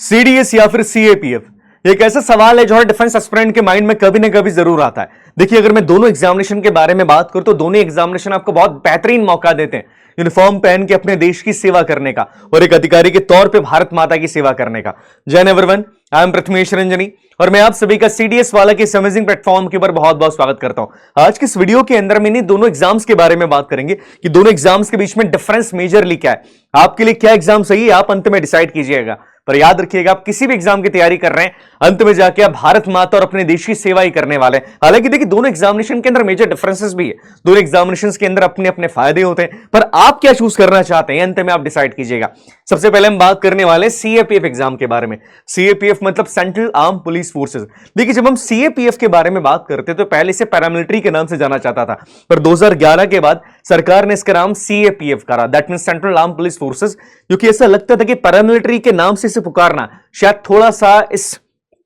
CDS या फिर CAPF, एक ऐसा सवाल है जो हर डिफेंस एस्पिरेंट के माइंड में कभी ना कभी जरूर आता है। देखिए, अगर मैं दोनों एग्जामिनेशन के बारे में बात करूं तो दोनों एग्जामिनेशन आपको बहुत बेहतरीन मौका देते हैं यूनिफॉर्म पहन के अपने देश की सेवा करने का और एक अधिकारी के तौर पे भारत माता की सेवा करने का। जय everyone, I am Prathamesh Ranjani और मैं आप सभी का सीडीएस वाला के इस अमेजिंग प्लेटफॉर्म के ऊपर बहुत बहुत स्वागत करता हूं। आज की इस वीडियो के अंदर में दोनों एग्जाम्स के बारे में बात करेंगे कि दोनों एग्जाम्स के बीच में डिफरेंस मेजरली क्या है, आपके लिए क्या एग्जाम सही है, आप अंत में डिसाइड कीजिएगा। पर याद रखिएगा, आप किसी भी एग्जाम की तैयारी कर रहे हैं, अंत में जाके आप भारत माता और अपने देश की सेवा ही करने वाले हैं। हालांकि देखिए, दोनों एग्जामिनेशन के अंदर मेजर डिफरेंसेस भी है, दोनों एग्जामिनेशन के अंदर अपने अपने फायदे होते हैं, पर आप क्या चूज करना चाहते हैं अंत में आप डिसाइड कीजिएगा। सबसे पहले हम बात करने वाले हैं सीएपीएफ एग्जाम के बारे में। सीएपीएफ मतलब सेंट्रल आर्म पुलिस फोर्सेज। देखिए, जब हम सीएपीएफ के बारे में बात करते तो पहले से पैरामिलिट्री के नाम से जाना जाता था, पर 2011 के बाद सरकार ने इसका नाम सीएपीएफ करा, that mean central arm police forces, क्योंकि ऐसा लगता था कि पैरामिलिट्री के नाम से इसे पुकारना शायद थोड़ा सा इस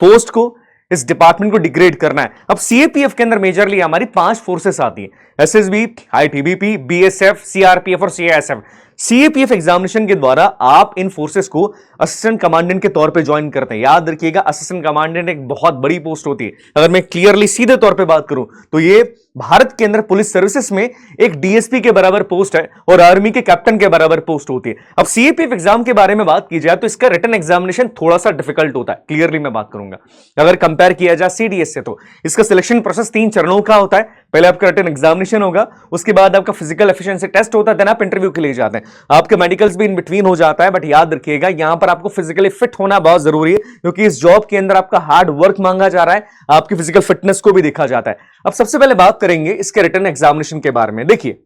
पोस्ट को, इस डिपार्टमेंट को डिग्रेड करना है। अब सीएपीएफ के अंदर मेजरली हमारी 5 फोर्सेस आती है, एसएसबी, आईटीबीपी, बीएसएफ, सीआरपीएफ और सीआईएसएफ। सीएपीएफ एग्जामिनेशन के द्वारा आप इन फोर्सेस को असिस्टेंट कमांडेंट के तौर पे ज्वाइन करते हैं। याद रखिएगा, असिस्टेंट कमांडेंट एक बहुत बड़ी पोस्ट होती है। अगर मैं क्लियरली सीधे तौर पे बात करूं तो ये भारत के अंदर पुलिस सर्विसेज में एक डीएसपी के बराबर पोस्ट है और आर्मी के कैप्टन के बराबर पोस्ट होती है। अब सीएपीएफ एग्जाम के बारे में बात की जाए तो इसका रिटन एग्जामिनेशन थोड़ा सा डिफिकल्ट होता है, क्लियरली मैं बात करूंगा। अगर कंपेयर किया जाए सीडीएस से तो इसका सिलेक्शन प्रोसेस 3 चरणों का होता है। पहले आपका रिटन एग्जामिनेशन होगा, उसके बाद आपका फिजिकल एफिशिएंसी टेस्ट होता है, देन आप इंटरव्यू के लिए जाते हैं। आपके मेडिकल्स भी इन बिटवीन हो जाता है, बट याद रखिएगा यहां पर आपको फिजिकली फिट होना बहुत जरूरी है, क्योंकि इस जॉब के अंदर आपका हार्ड वर्क मांगा जा रहा है, आपकी फिजिकल फिटनेस को भी देखा जाता है। अब सबसे पहले बात करेंगे इसके रिटन एग्जामिनेशन के बारे में। देखिए,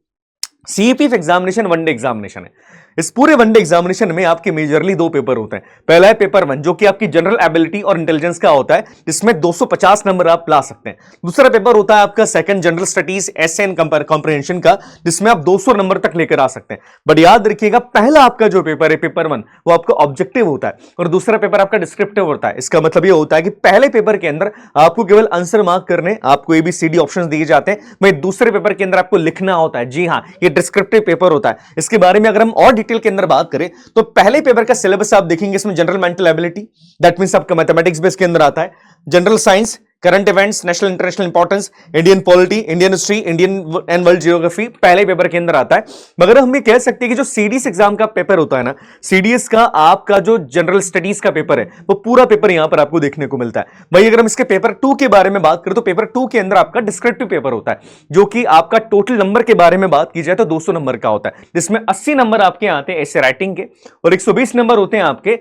सीएपीएफ एग्जामिनेशन वनडे एग्जामिनेशन है। इस पूरे वनडे एग्जामिनेशन में आपके मेजरली 2 पेपर होते हैं। पहला है पेपर 1, जो कि आपकी जनरल एबिलिटी और इंटेलिजेंस का होता है, जिसमें 250 नंबर आप ला सकते हैं। दूसरा पेपर होता है आपका second general studies essay and comprehension का, जिसमें आप 200 नंबर तक लेकर आ सकते हैं। बट याद रखिएगा, पहला आपका जो पेपर है पेपर 1, वो आपका ऑब्जेक्टिव होता है और दूसरा पेपर आपका डिस्क्रिप्टिव होता है। इसका मतलब ये होता है कि पहले पेपर के अंदर आपको केवल आंसर मार्क करने, आपको एबीसीडी ऑप्शंस दिए जाते हैं, वहीं दूसरे पेपर के अंदर आपको लिखना होता है। जी हां, ये डिस्क्रिप्टिव पेपर होता है। इसके बारे में अगर हम और डिटेल के अंदर बात करें तो पहले पेपर का सिलेबस आप देखेंगे, इसमें general mental ability, that means आपका मैथमेटिक्स बेस के अंदर आता है, general science, current events, national international importance, Indian polity, Indian history, Indian and world geography पहले पेपर के अंदर आता है। मगर हम ये कह सकते हैं कि जो सीडीएस एग्जाम का पेपर होता है ना, सीडीएस का आपका जो जनरल स्टडीज का पेपर है, वो पूरा पेपर यहां पर आपको देखने को मिलता है। भाई, अगर हम इसके पेपर 2 के बारे में बात करें तो पेपर 2 के अंदर आपका डिस्क्रिप्टिव पेपर होता है, जो कि आपका टोटल नंबर के बारे में बात की जाए तो 200 नंबर का होता है, जिसमें 80 नंबर आपके आते हैं ऐसे राइटिंग के और 120 नंबर होते हैं आपके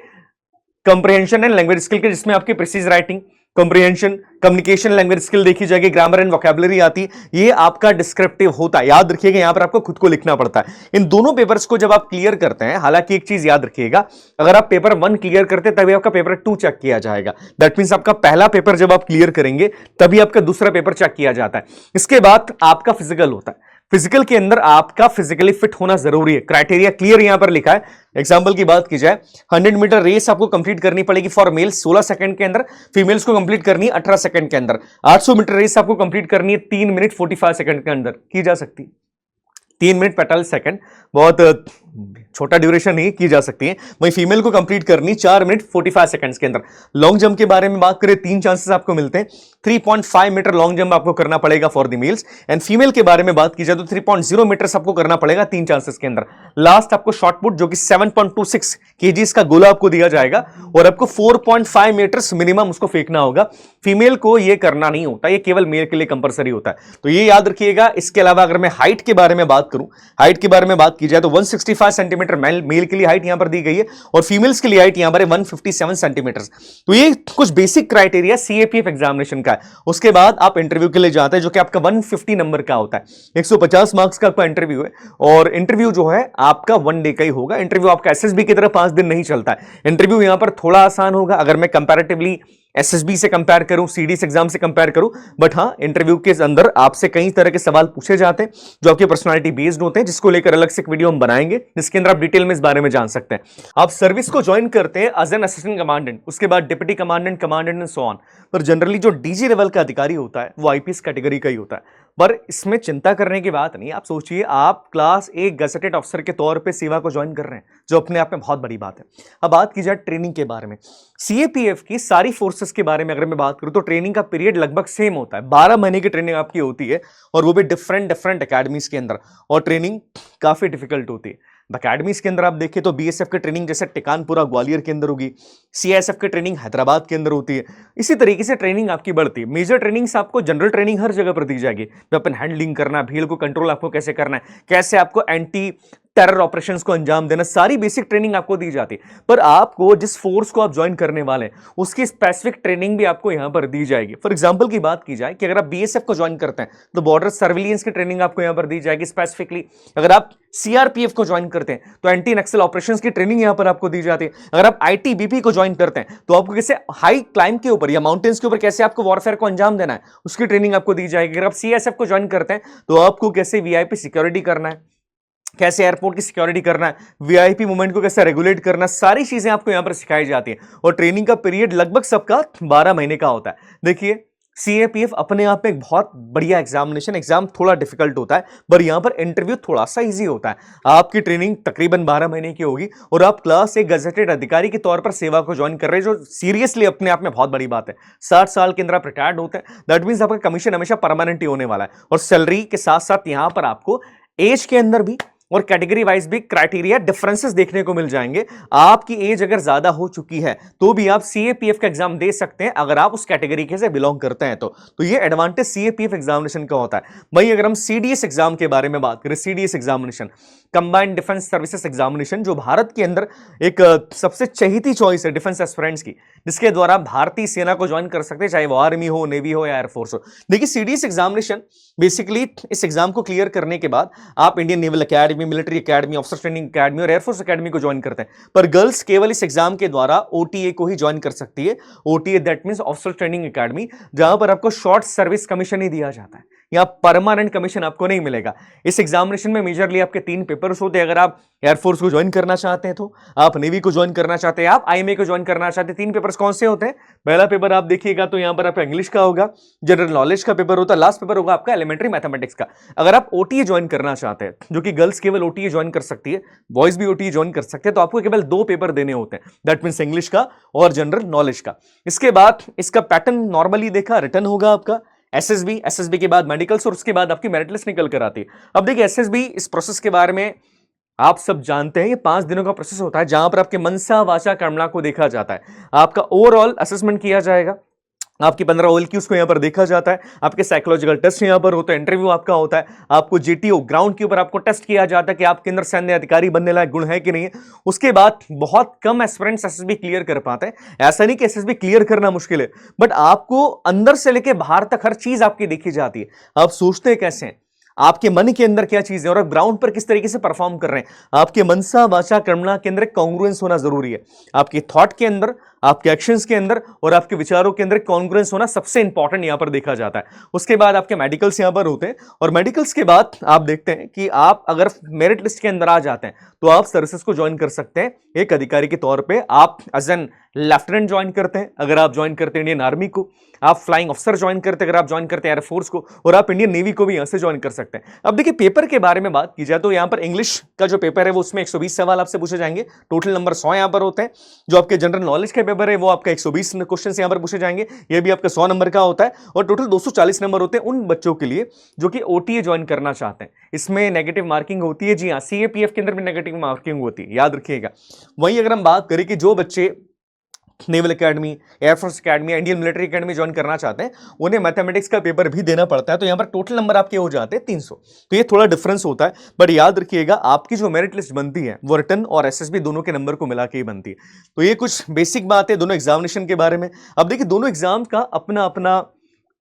कंप्रिहेंशन एंड लैंग्वेज स्किल के, जिसमें आपकी precis writing, comprehension, communication, language skill देखी जाएगी, ग्रामर एंड वोकैबुलरी आती है। ये आपका डिस्क्रिप्टिव होता है। याद रखिएगा, यहां पर आपको खुद को लिखना पड़ता है। इन दोनों पेपर्स को जब आप क्लियर करते हैं, हालांकि एक चीज याद रखिएगा, अगर आप पेपर 1 क्लियर करते हैं तभी आपका पेपर 2 चेक किया जाएगा। दैट मींस आपका पहला पेपर जब आप क्लियर करेंगे तभी आपका दूसरा पेपर चेक किया जाता है। इसके बाद आपका फिजिकल होता है। फिजिकल के अंदर आपका फिजिकली फिट होना जरूरी है, क्राइटेरिया क्लियर यहां पर लिखा है। एग्जांपल की बात की जाए, 100 मीटर रेस आपको कंप्लीट करनी पड़ेगी फॉर मेल्स 16 सेकंड के अंदर, फीमेल्स को कंप्लीट करनी है 18 सेकंड के अंदर। 800 मीटर रेस आपको कंप्लीट करनी है 3 मिनट 45 सेकंड के अंदर की जा सकती है। 3 मिनट 45 सेकंड बहुत छोटा ड्यूरेशन नहीं की जा सकती है। वहीं फीमेल को कंप्लीट करनी 4 मिनट 45 सेकंड्स के अंदर। लॉन्ग जंप के बारे में बात करें, 3 चांसेस आपको मिलते हैं। 3.5 मीटर लॉन्ग जंप आपको करना पड़ेगा for the mails, and female के बारे में बात की जाए तो 3.0 मीटर आपको करना पड़ेगा 3 चांसेस के अंदर। लास्ट आपको शॉर्ट पुट, जो कि 7.26 केजीज का गोला आपको दिया जाएगा और आपको 4.5 मीटर्स मिनिमम उसको फेंकना होगा। फीमेल को यह करना नहीं होता, ये केवल मेल के लिए कंपलसरी होता है, तो ये याद रखिएगा। इसके अलावा अगर मैं हाइट के बारे में बात करूं, हाइट के बारे में बात की जाए तो 165 सेंटीमीटर मेल के लिए हाइट यहां पर दी गई है और फीमेल्स के लिए हाइट यहां पर है 157 सेंटीमीटर। तो ये कुछ बेसिक क्राइटेरिया सीएपीएफ एग्जामिनेशन का है। उसके बाद आप इंटरव्यू के लिए जाते हैं, जो कि आपका 150 नंबर का होता है। 150 मार्क्स का आपका इंटरव्यू है और इंटरव्यू जो है आपका 1 डे का ही होगा। इंटरव्यू आपका एसएसबी की तरह 5 दिन नहीं चलता है। इंटरव्यू यहां पर थोड़ा आसान होगा अगर मैं कंपैरेटिवली एसएसबी से कंपेयर करूं, सीडीएस एग्जाम से कंपेयर करूं, बट हां, इंटरव्यू के अंदर आपसे कई तरह के सवाल पूछे जाते हैं जो आपकी पर्सनालिटी बेस्ड होते हैं, जिसको लेकर अलग से एक वीडियो हम बनाएंगे, जिसके अंदर आप डिटेल में इस बारे में जान सकते हैं। आप सर्विस को ज्वाइन करते हैं एज एन असिस्टेंट कमांडेंट, उसके बाद deputy commandant, commandant and so on. पर जनरली जो डीजी लेवल का अधिकारी होता है वो आईपीएस कैटेगरी का ही होता है। पर इसमें चिंता करने की बात नहीं। आप सोचिए, आप क्लास एक गजेटेड ऑफिसर के तौर पे सेवा को ज्वाइन कर रहे हैं, जो अपने आप में बहुत बड़ी बात है। अब बात की जाए ट्रेनिंग के बारे में, सीएपीएफ की सारी फोर्सेस के बारे में अगर मैं बात करूं तो ट्रेनिंग का पीरियड लगभग सेम होता है, 12 महीने की ट्रेनिंग आपकी होती है, और वो भी डिफरेंट डिफरेंट अकेडमीज के अंदर, और ट्रेनिंग काफी डिफिकल्ट होती है। अकेडमीज के अंदर आप देखिए तो बीएसएफ की ट्रेनिंग जैसे टिकानपुरा ग्वालियर के अंदर होगी, सीआईएसएफ की ट्रेनिंग हैदराबाद के अंदर होती है। इसी तरीके से ट्रेनिंग आपकी बढ़ती है। मेजर ट्रेनिंग्स आपको, जनरल ट्रेनिंग हर जगह पर दी जाएगी, वेपन हैंडलिंग करना, भीड़ को कंट्रोल आपको कैसे करना है, कैसे आपको एंटी टेरर ऑपरेशंस को अंजाम देना, सारी बेसिक ट्रेनिंग आपको दी जाती है। पर आपको जिस फोर्स को आप ज्वाइन करने वाले हैं उसकी स्पेसिफिक ट्रेनिंग भी आपको यहां पर दी जाएगी। फॉर एग्जांपल की बात की जाए कि अगर आप बीएसएफ को ज्वाइन करते हैं तो बॉर्डर सर्विलियंस की ट्रेनिंग आपको यहां पर दी जाएगी स्पेसिफिकली। अगर आप सीआरपीएफ को ज्वाइन करते हैं तो एंटी नक्सल ऑपरेशंस की ट्रेनिंग यहां पर आपको दी जाती है। अगर आप आईटीबीपी को ज्वाइन करते हैं तो आपको कैसे हाई क्लाइंब के ऊपर या माउंटेन्स के ऊपर कैसे आपको वॉरफेयर को अंजाम देना है उसकी ट्रेनिंग आपको दी जाएगी। अगर आप सीएसएफ को ज्वाइन करते हैं तो आपको कैसे वीआईपी सिक्योरिटी करना है, कैसे एयरपोर्ट की सिक्योरिटी करना है, वीआईपी मूवमेंट को कैसे रेगुलेट करना, सारी चीजें आपको यहां पर सिखाई जाती है। और ट्रेनिंग का पीरियड लगभग सबका 12 महीने का होता है। देखिए, सीएपीएफ अपने आप में एक बहुत बढ़िया एग्जाम थोड़ा डिफिकल्ट होता है, पर यहां पर इंटरव्यू थोड़ा सा इजी होता है। आपकी ट्रेनिंग तकरीबन 12 महीने की होगी और आप क्लास एक गजेटेड अधिकारी के तौर पर सेवा को ज्वाइन कर रहे हैं, जो सीरियसली अपने आप में बहुत बड़ी बात है। 60 साल के अंदर आप रिटायर्ड होते हैं, दैट मीन्स आपका कमीशन हमेशा परमानेंट ही होने वाला है। और सैलरी के साथ साथ यहां पर आपको एज के अंदर भी और कैटेगरी वाइज भी क्राइटेरिया डिफरेंसेस देखने को मिल जाएंगे। आपकी एज अगर ज्यादा हो चुकी है तो भी आप सीएपीएफ का एग्जाम दे सकते हैं, अगर आप उस कैटेगरी के से बिलोंग करते हैं तो ये एडवांटेज सीएपीएफ एग्जामिनेशन का होता है। वहीं अगर हम सीडीएस एग्जाम के बारे में बात करें, CDS examination, combined defence services examination, जो भारत के अंदर एक सबसे चहेती चॉइस है डिफेंस एस्पिरेंट्स की, जिसके द्वारा भारतीय सेना को ज्वाइन कर सकते हैं, चाहे वो आर्मी हो, नेवी हो या एयरफोर्स हो। देखिए, सीडीएस एग्जामिनेशन बेसिकली इस एग्जाम को क्लियर करने के बाद आप Indian naval academy, military academy, officer training academy और एयरफोर्स अकेडमी को ज्वाइन करते हैं। पर गर्ल्स केवल इस एग्जाम के द्वारा ओटीए को ही ज्वाइन कर सकती है। OTA that means officer training academy, जहां पर आपको शॉर्ट सर्विस कमीशन ही दिया जाता है, यहां परमानेंट कमीशन आपको नहीं मिलेगा। इस एग्जामिनेशन में मेजरली आपके 3 पेपर्स होते हैं। अगर आप एयरफोर्स को ज्वाइन करना चाहते हैं तो, आप नेवी को ज्वाइन करना चाहते हैं, आप आईएमए को ज्वाइन करना चाहते हैं, 3 पेपर्स कौन से होते हैं? पहला पेपर आप देखिएगा तो यहां पर आपका इंग्लिश का होगा, जनरल नॉलेज का पेपर होता है, लास्ट पेपर होगा आपका एलिमेंट्री मैथमेटिक्स का। अगर आप ओटीए ज्वाइन करना चाहते हैं, जो कि गर्ल्स केवल ओटीए ज्वाइन कर सकती है, बॉयज भी ओटीए ज्वाइन कर सकते हैं, तो आपको केवल 2 पेपर देने होते हैं, दैट मींस इंग्लिश का और जनरल नॉलेज का। इसके बाद इसका पैटर्न नॉर्मली देखा रिटर्न होगा आपका, एसएसबी के बाद मेडिकल्स और उसके बाद आपकी मेरिट लिस्ट निकल कर आती है। अब देखिए, एसएसबी इस प्रोसेस के बारे में आप सब जानते हैं, ये 5 दिनों का प्रोसेस होता है, जहां पर आपके मनसा वाचा कर्मणा को देखा जाता है। आपका ओवरऑल असेसमेंट किया जाएगा, आपकी 15 OLQs को यहां पर देखा जाता है, आपके साइकोलॉजिकल टेस्ट यहां पर होते हैं, इंटरव्यू आपका होता है, आपको जीटीओ ग्राउंड के ऊपर आपको टेस्ट किया जाता है कि आपके अंदर सैन्य अधिकारी बनने लायक गुण है कि नहीं है। उसके बाद बहुत कम एस्पिरेंट्स एसएसबी क्लियर कर पाते हैं। ऐसा नहीं कि एसएसबी क्लियर करना मुश्किल है, बट आपको अंदर से लेकर बाहर तक हर चीज आपकी देखी जाती है। आप सोचते कैसे हैं, आपके मन के अंदर क्या चीज है और आप ग्राउंड पर किस तरीके से परफॉर्म कर रहे हैं। आपके मनसा वाचा कर्मणा के अंदर कॉन्ग्रुएंस होना जरूरी है। आपके थॉट के अंदर, आपके एक्शंस के अंदर और आपके विचारों के अंदर कॉन्ग्रुएंस होना सबसे इंपॉर्टेंट यहां पर देखा जाता है। उसके बाद आपके मेडिकल्स यहां पर होते हैं, और मेडिकल्स के बाद आप देखते हैं कि आप अगर मेरिट लिस्ट के अंदर आ जाते हैं तो आप सर्विसेज को ज्वाइन कर सकते हैं एक अधिकारी के तौर पर। आप एज एन लेफ्टिनेंट ज्वाइन करते हैं अगर आप ज्वाइन करते हैं इंडियन आर्मी को, आप फ्लाइंग ऑफिसर ज्वाइन करते हैं अगर आप ज्वाइन करते हैं एयरफोर्स को, और आप इंडियन नेवी को भी यहां से ज्वाइन कर सकते हैं। अब देखिए, पेपर के बारे में बात की जाए तो यहां पर इंग्लिश का जो पेपर है वो उसमें 120 सवाल आपसे पूछे जाएंगे, टोटल नंबर 100 यहां पर होते हैं। जो आपके जनरल नॉलेज का पेपर है वो आपका 120 क्वेश्चन यहां पर पूछे जाएंगे, ये भी आपका 100 नंबर का होता है, और टोटल 240 नंबर होते हैं उन बच्चों के लिए जो कि ओटीए ज्वाइन करना चाहते हैं। इसमें नेगेटिव मार्किंग होती है, जी हाँ, सीएपीएफ के अंदर भी नेगेटिव मार्किंग होती है, याद रखिएगा। वहीं अगर हम बात करें कि जो बच्चे naval academy, air force academy, Indian military academy join करना चाहते हैं, उन्हें मैथमेटिक्स का पेपर भी देना पड़ता है, तो यहां पर टोटल नंबर आपके हो जाते हैं 300। तो ये थोड़ा डिफरेंस होता है, बट याद रखिएगा आपकी जो मेरिट लिस्ट बनती है वो रिटन और एसएसबी दोनों के नंबर को मिला के ही बनती है। तो ये कुछ बेसिक बात है दोनों एग्जामिनेशन के बारे में। अब देखिए, दोनों एग्जाम का अपना अपना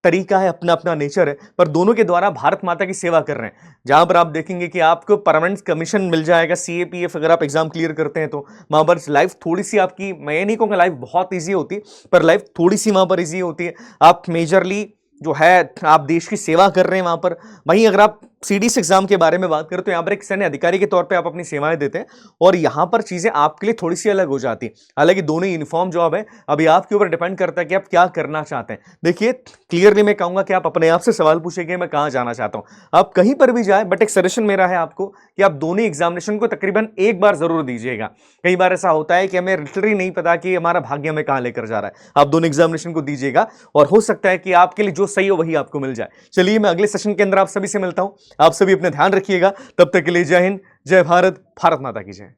तरीका है, अपना अपना नेचर है, पर दोनों के द्वारा भारत माता की सेवा कर रहे हैं। जहां पर आप देखेंगे कि आपको परमानेंट कमीशन मिल जाएगा सीएपीएफ अगर आप एग्जाम क्लियर करते हैं, तो वहां पर लाइफ थोड़ी सी आपकी, मैं ये नहीं कहूँगा लाइफ बहुत ईजी होती है, पर लाइफ थोड़ी सी वहां पर ईजी होती है। आप मेजरली जो है आप देश की सेवा कर रहे हैं वहां पर। वहीं अगर आप सीडीएस एग्जाम के बारे में बात करें तो यहाँ पर एक सैन्य अधिकारी के तौर पे आप अपनी सेवाएं देते हैं और यहाँ पर चीजें आपके लिए थोड़ी सी अलग हो जाती है। हालांकि दोनों यूनिफॉर्म जॉब है, अभी आपके ऊपर डिपेंड करता है कि आप क्या करना चाहते हैं। देखिए क्लियरली मैं कहूंगा कि आप अपने आप से सवाल पूछेंगे मैं कहाँ जाना चाहता हूँ, आप कहीं पर भी जाए, बट एक सजेशन मेरा है आपको कि आप दोनों एग्जामिनेशन को तकरीबन एक बार जरूर दीजिएगा। कई बार ऐसा होता है कि हमें लिटरली नहीं पता कि हमारा भाग्य हमें कहाँ लेकर जा रहा है। आप दोनों एग्जामिनेशन को दीजिएगा और हो सकता है कि आपके लिए जो सही हो वही आपको मिल जाए। चलिए मैं अगले सेशन के अंदर आप सभी से मिलता हूं, आप सभी अपने ध्यान रखिएगा। तब तक के लिए जय हिंद, जय भारत, भारत माता की जय।